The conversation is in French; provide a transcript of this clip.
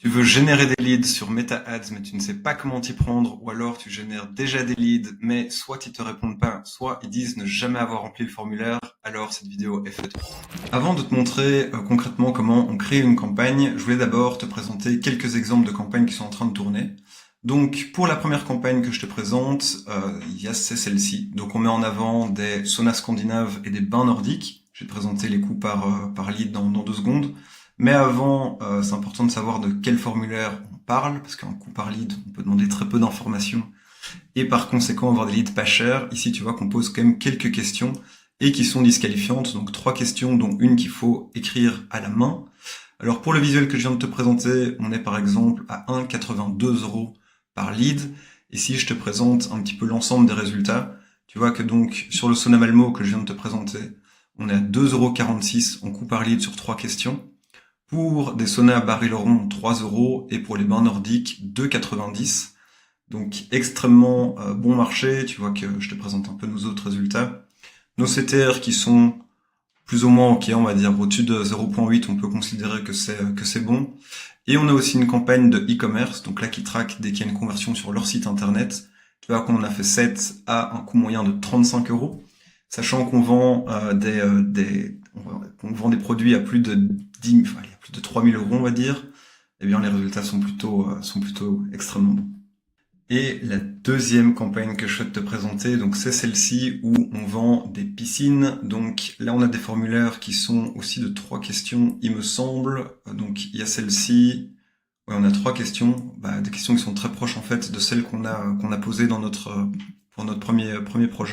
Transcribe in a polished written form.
Tu veux générer des leads sur Meta Ads, mais tu ne sais pas comment t'y prendre, ou alors tu génères déjà des leads, mais soit ils te répondent pas, soit ils disent ne jamais avoir rempli le formulaire, alors cette vidéo est faite pour toi. Avant de te montrer concrètement comment on crée une campagne, je voulais d'abord te présenter quelques exemples de campagnes qui sont en train de tourner. Donc pour la première campagne que je te présente, c'est celle-ci. Donc on met en avant des saunas scandinaves et des bains nordiques. Je vais te présenter les coûts par lead dans 2 secondes. Mais avant, c'est important de savoir de quel formulaire on parle, parce qu'un coût par lead, on peut demander très peu d'informations, et par conséquent avoir des leads pas chers. Ici, tu vois qu'on pose quand même quelques questions, et qui sont disqualifiantes, donc 3 questions, dont une qu'il faut écrire à la main. Alors pour le visuel que je viens de te présenter, on est par exemple à 1,82 € par lead, et si je te présente un petit peu l'ensemble des résultats, tu vois que donc sur le sauna Malmo que je viens de te présenter, on est à 2,46 € en coût par lead sur 3 questions. Pour des saunas à baril rond, 3 €, et pour les bains nordiques, 2,90 €. Donc extrêmement bon marché, tu vois que je te présente un peu nos autres résultats. Nos CTR qui sont plus ou moins ok, on va dire au-dessus de 0,8, on peut considérer que c'est bon. Et on a aussi une campagne de e-commerce, donc là qui traque dès qu'il y a une conversion sur leur site internet. Tu vois qu'on en a fait 7 à un coût moyen de 35 €, sachant qu'on vend qu'on vend des produits à plus de 3 000 €, on va dire. Eh bien les résultats sont plutôt extrêmement bons. Et la deuxième campagne que je souhaite te présenter, donc c'est celle-ci où on vend des piscines. Donc là, on a des formulaires qui sont aussi de 3 questions, il me semble. Donc il y a celle-ci. Ouais, on a 3 questions, des questions qui sont très proches en fait de celles qu'on a posées pour notre premier projet.